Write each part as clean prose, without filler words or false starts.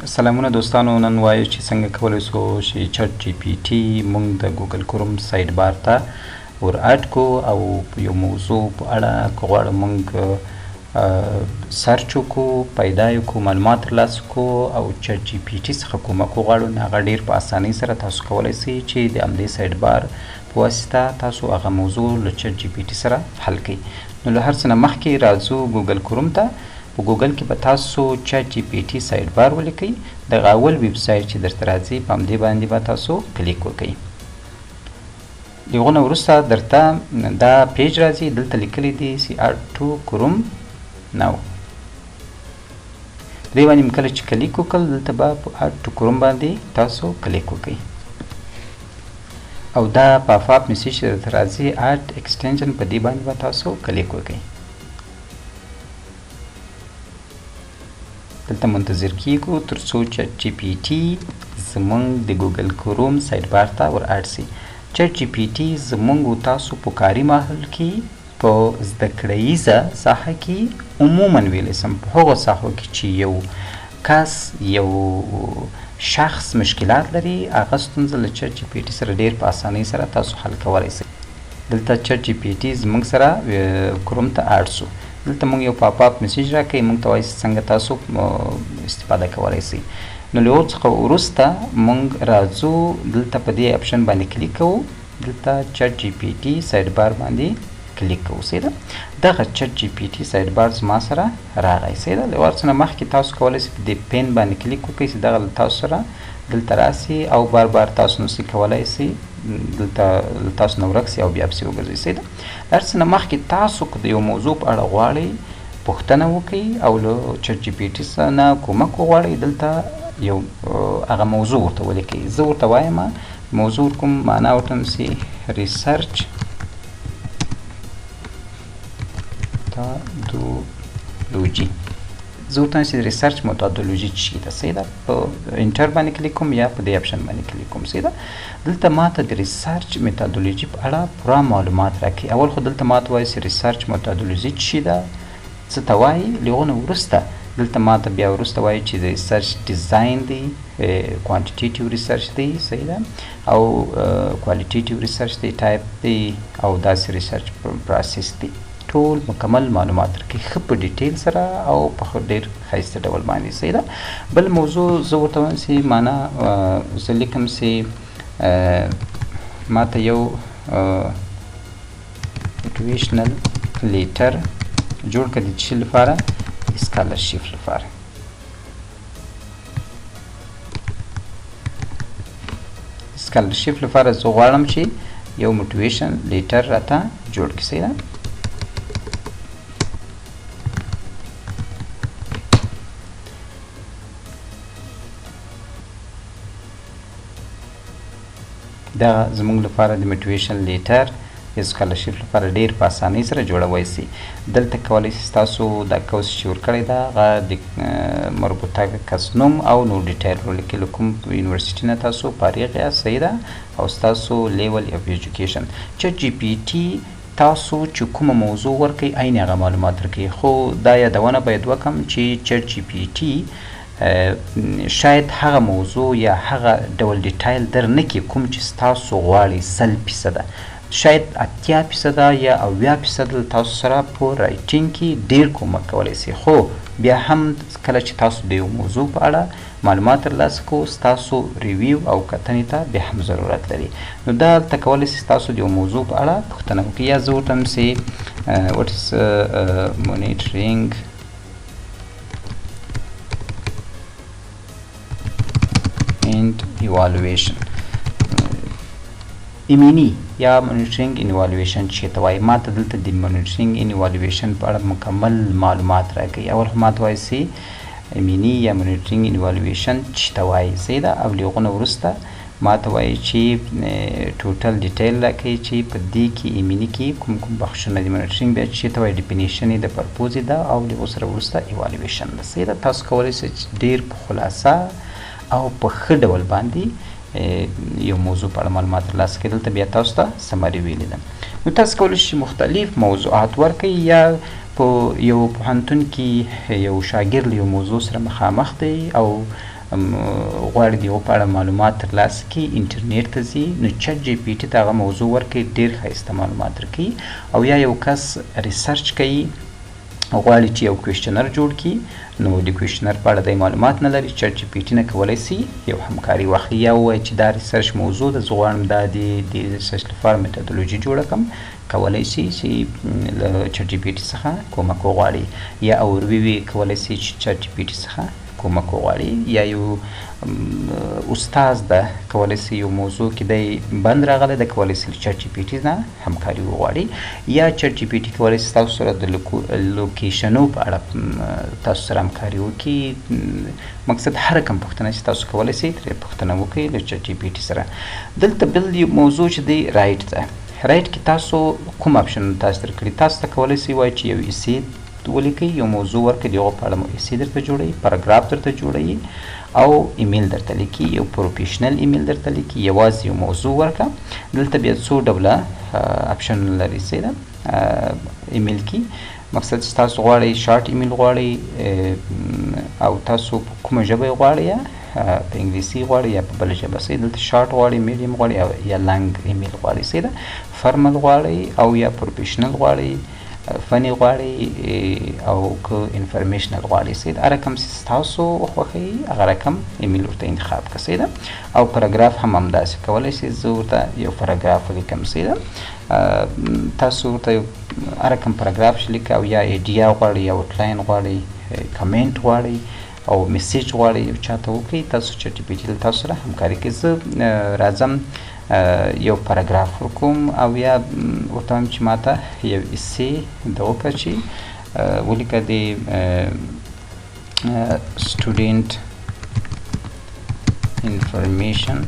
سلامونه دوستانو، نن وایو چې څنګه کولی شو چې چټ جی پی ټي مونږ د ګوګل کروم سایډ بار ته ور اډ کو او یو موضوع په اړه که غواړو مونږ سرچ وکړو، پیدا یې کړو، معلومات ترلاسه کړو او چټ جی پی ټي څخه کومک وغواړو، نو هغه ډېر په اسانۍ سره تاسو کولی شئ چې د همدې سایډ بار په واسطه تاسو هغه موضوع له چټ جی پی ټي سره حل کړئ. نو له هر څه نه مخکې راځو ګوګل کروم ته. په ګوګل کې به تاسو چټ جی پی ټي سایډ بار ولیکئ. دغه اول ویب سایټ چې درته راځي په همدې باندې به تاسو کلیک وکئ. د هغو نه وروسته درته دا پیج راځي، دلته لیکلی دی سی اډ ټو کروم نو. دې باندې کله چې کلیک وکړل دلته به په اډ ټو کروم باندې تاسو کلیک وکئ او دا پاپ اپ میسج چې درته راځي اډ ایکسټنشن، په دې باندې به تاسو کلیک وکئ. دلته منتظر کیږو تر څو چټ جی پی ټي زمونږ د ګوګل کروم سایډ بار ته ور اډ سي. چټ جی پی ټي زمونږ تاسو په کاري ماحول کې په زده کړیزه ساحه کې عموما ویلی سم په هغو ساحو کې چې یو کس یو شخص مشکلات لري، هغه ستونزه له چټ جی پی ټي سره ډېر په اسانۍ سره تاسو حل کولی سئ. دلته چټ جی پی ټي زمونږ سره کروم ته اډ سو. دلته مونږ یو پاپ اپ میسج راکوي، مونږ ته وایي څنګه تاسو استفاده کولی سئ. نو له هغو څخه وروسته مونږ راځو دلته په دې اپشن باندې کلیک کوو، دلته چټ جی پی ټي سایډ بار باندې کلیک کوو. صحیح ده، دغه چټ جی پی ټي سایډ بار زما سره راغی. صحیح ده، له هر څه نه مخکې تاسو کولی سئ په دې پین باندې کلیک وکئ چې دغه له تاسو سره دلته راسي او بار بار تاسو نسئ کولی سئ دلته له تاسو نه ورک سي او بیا پسې وګرځئ. صحیح ده، هر څه نه مخکې تاسو که د یو موضوع په اړه غواړئ پوښتنه وکئ او له چټ جی پی ټي نه کومک وغواړئ، دلته یو هغه موضوع ورته ولیکئ. زه ورته وایم موضوع کوم معنا ورته نسي ریسرچ میتودولوژي. زه ورته نسي ریسرچ میتودولوژي څه شي ده. صحیح ده، په انټر باندې کلیک کوم یا په دې اپشن باندې کلیک کوم. صحیح ده، دلته ماته د ریسرچ میتودولوژي په اړه پوره معلومات راکوي. اول خو دلته ماته وایي چې ریسرچ میتودولوژي څه شي ده، څه ته وایي. له هغو نه وروسته دلته ماته بیا وروسته وایي چې د ریسرچ ډیزاین دی، کوانټیټیټیو ریسرچ دی. صحیح ده، او کوالیټیټیو ریسرچ دی، ټایپ دی او داسې ریسرچ پروسس دی. ټول مکمل معلومات درکوي ښه په ډیټیل سره او په ډېر ښایسته ډول باندې. صحیح ده، بل موضوع زه ورته وایم چې معنا زه لیکم چې ماته یو موټیویشنل لیټر جوړ کړه د څه لپاره؟ سکالرشپ لپاره. سکالرشپ لپاره زه غواړم چې یو موټیویشن لیټر راته جوړ کړي. صحیح ده، دا زموږ لپاره د موټیویشن لیټر یا سکالرشپ لپاره ډېر په اسانۍ سره جوړوی سي. دلته کولی سئ تاسو دا کوس چې ورکړی ده هغه د مربوطه کس نوم او نور ډیټیل ولیکئ، له کوم یونیورسټي نه تاسو فارغ یاست. صحیح ده، او ستاسو لیول اف ایجوکیشن. چټ جی پی ټي تاسو چې کومه موضوع ورکئ عین هغه معلومات درکوي، خو دا یادونه باید وکړم چې چټ جی پی ټي شاید هغه موضوع یا هغه ډول ډیټایل در نه کړي کوم چې ستاسو غواړئ 100%، شاید 80% یا 80% تاسو سره په رایټینګ کې ډېر کومک کولی سي. خو بیا هم کله چې تاسو د یو موضوع په اړه معلومات ترلاسه کړو ستاسو ریویو او کتنې ته بیا هم ضرورت لري. نو دا دلته کولی سي ستاسو د یو موضوع په اړه پوښتنه وکړئ، یا زه ورته وایم چې what is monitoring and evaluation. ایمینی یا مونیټرینګ ان ایوالویشن چې ته وایي، ما ته دلته د مونیټرینګ ان ایوالویشن په اړه مکمل معلومات راکوي. اول خو ما ته وایي چې ایمینی یا مونیټرینګ ان ایوالویشن چې ته وایي. صحیح ده، او له هغو نه وروسته ما ته وایي چې ټوټل ډیټیل راکوي چې په دې کې ایمینی کې کوم کوم بخشونه دي. مونیټرینګ بیا چې ته وایي ډیفینیشن یې د پرپوز ده او له هغو سره وروسته ایوالویشن ده. صحیح ده، تاسو کولی سئ ډېر په خلاصه او په ښه ډول باندې یو موضوع په اړه معلومات ترلاسه کړئ. دلته بیا تاسو ته سمري ویلې ده. نو تاسو کولی شئ مختلف موضوعات ورکړئ، یا په یو پوهنتون کې یو شاګرد له یو موضوع سره مخامخ دی او غواړي د هغو په اړه معلومات ترلاسه کړي انټرنیټ ته ځي نو چټ جی پی ټي ته هغه موضوع ورکوي ډېر ښایسته معلومات درکوي او یا یو کس ریسرچ کوي غواړي چې یو کوېشنر جوړ کړي نو د کوېشنر په اړه دی معلومات نه لري چټ جی پی ټي نه کولی سي یو همکاري واخلي یا ووایي چې دا ریسرچ موضوع ده زه غواړم دا د ریسرچ لپاره میتودولوژي جوړه کړم کولی سي چې له چټ جی پی ټي څخه کومک وغواړي یا اوروي کولی سي چې چټ جی پی ټي څخه کومک وغواړي یا یو استاد ده کولی سي یو موضوع کې دی بند راغلی ده کولی سي له چټ جی پی ټي نه همکاري وغواړي یا چټ جی پی ټي کولی سي تاسو سره د لوکیشنو په اړه تاسو سره همکاري وکړي مقصد هر کوم پوښتنه چې تاسو کولی سي ترې پوښتنه وکړئ له چټ جی پی ټي سره دلته بل یو موضوع چې دی رایټ ده رایټ کې تاسو کوم اپشن تاسو درکړي تاسو ته کولی سي وایي چې یو ایسې ولیکئ یو موضوع ورکړئ د هغو په اړه مو ایسې درته جوړوي پاراګراف درته جوړوي او ایمیل درته لیکي یو پروفیشنل ایمیل درته لیکي یوازې یو موضوع ورکړه دلته بیا څو ډوله اپشنونه لري څه ده ایمیل کې مقصد چې تاسو غواړئ شارټ ایمیل غواړئ او تاسو په کومه ژبه یې غواړئ یا په انګلیسي غواړئ یا په بله ژبه څه دلته شارټ غواړئ میډیم غواړئ او یا لنګ ایمیل غواړئ څه ده فرمل غواړئ او یا پروفیشنل غواړئ فني غواړئ او که انفرمیشنل غواړئ څه ده هر رقم چې ستاسو خوښوي هغه رقم ایمیل ورته انتخاب کړه څه ده او پاراګراف هم همداسې کولی شئ زه ورته یو پاراګراف ولیکم څه ده تاسو ورته هر رقم پاراګراف چې لیکئ او یا ایډیا غواړئ یا آوټلاین غواړئ کمنټ غواړئ او میسیج غواړئ یو چاته وکړئ تاسو چټ جی پی ټي له تاسو سره همکاري کوي زه راځم یو پاراګراف وکړم او یا ورته وایم چې ماته یو ایسې د وکړه چې ولیکه د سټوډنټ انفرمیشن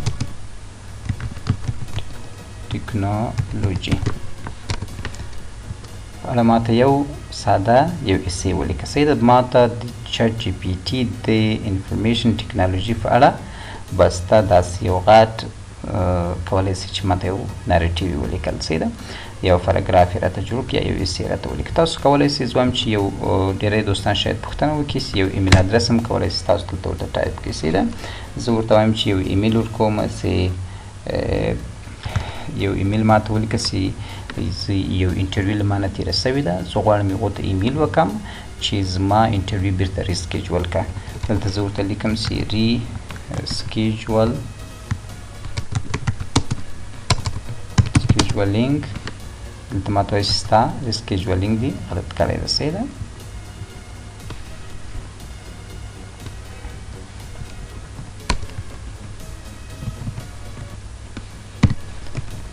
ټیکنالوژي اړه ماته یو ساده یو ایسې ولیکه سیده ماته د چټ جی پی ټي د انفرمیشن ټیکنالوژي په اړه بس تا داسې یو غټ کولی سي چې ماته یو نریټیو ولیکل څه ده یو پاراګراف یې راته جوړ کړي یا یو ایسې راته ولیکي تاسو کولی سئ زه وایم چې یو ډېری دوستان شاید پوښتنه وکړي چې یو ایمیل ادرس هم کولی سئ تاسو دلته ورته ټایپ کړئ څه ده زه ورته وایم چې یو ایمیل ورکوم چې یو ایمیل ماته ولیکه چې یو انټرویو له ما نه تېره سوې ده زه غواړم هغو ته ایمیل وکړم چې زما انټرویو بیرته ریسکیجول کړه دلته زه ورته لیکم چې ریسکیجولینګ دلته ماته وایي چې ستا ریسکیجولینګ دې غلط کړی ده صحیح ده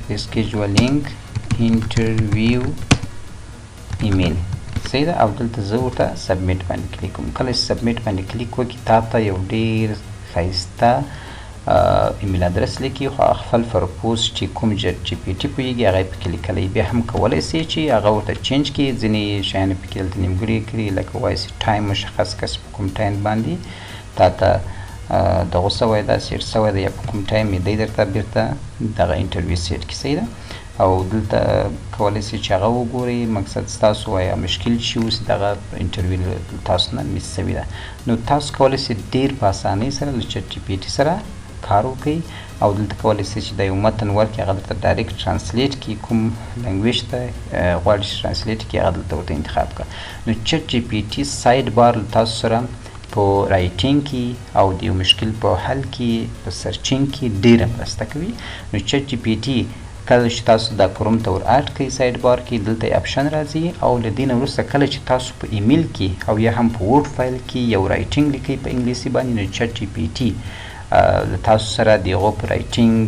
ریسکیجولینګ انټرویو ایمیل صحیح ده او دلته زه ورته سبمیټ باندې کلیک کوم کله چې سبمیټ باندې کلیک وکړي تا ته یو ډېر ښایسته ایمیل ادرس لیکي خو خپل پرپوز چې کوم چټ جی پی ټي پوهېږي هغه یې پکې لیکلی بیا هم کولی سي چې هغه ورته چینج کړي ځینې شیان یې پکې دلته نیمګړي کړي لکه وایي چې ټایم مشخص کړه چې په کوم ټایم باندې تا ته دغه سوی ده سیټ سوی ده یا په کوم ټایم یې دی درته بیرته دغه انټرویو سیټ کړي صحیح ده او دلته کولی سي چې هغه وګورئ مقصد ستاسو وایه مشکل شي اوس دغه انټرویو تاسو نه میس سوي ده نو تاسو کولی سي ډېر په اسانۍ سره له چټ جی پی ټي سره کار وکړئ او دلته کولی سي چې د یو متن ورکړي هغه درته ډایرکټ ټرانسلیټ کړي کوم لنګویج ته غواړي چې ټرانسلیټ کړي هغه دلته ورته انتخاب کړه نو چټ جی پی ټي سایډ بار له تاسو سره په رایټینګ کې او د یو مشکل په حل کې په سرچینګ کې ډېره مرسته کوي نو چټ جی پی ټي کله چې تاسو دا کروم ته ور اډ کړئ سایډ بار کې دلته اپشن راځي او له دې نه وروسته کله چې تاسو په ایمیل کې او یا هم په ورډ فایل کې یو رایټینګ لیکئ په انګلیسي باندې نو چټ جی پی ټي تاسو سره د هغو په رایټینګ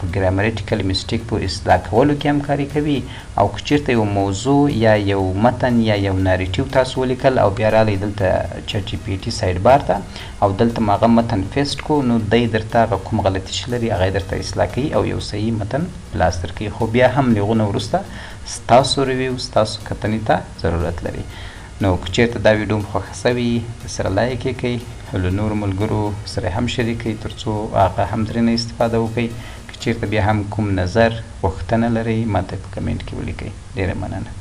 په ګرامریټیکل مسټیک په اصلاح کولو کې همکاري کوي او که چېرته یو موضوع یا یو متن یا یو ناریټیو تاسو ولیکل او بیا راغلی دلته چټ جی پی ټي سایډ بار ته او دلته م هغه متن پیسټ کو نو دی درته هغه کوم غلطي چې لري هغه یې درته اصلاح کوي او یو صحیح متن په لاس درکوي خو بیا هم له هغو نه وروسته ستاسو ریویو ستاسو کتنې ته ضرورت لري نو که چېرته دا ویډیو مو خوښه سوي سره لایک یې کړئ له نورو ملګرو سره هم شریک کړئ تر څو هغه هم ترېنه استفاده وکړئ که چېرته بیا هم کوم نظر غوښتنه لرئ ما ته په کمنټ کې ولیکئ ډېره مننه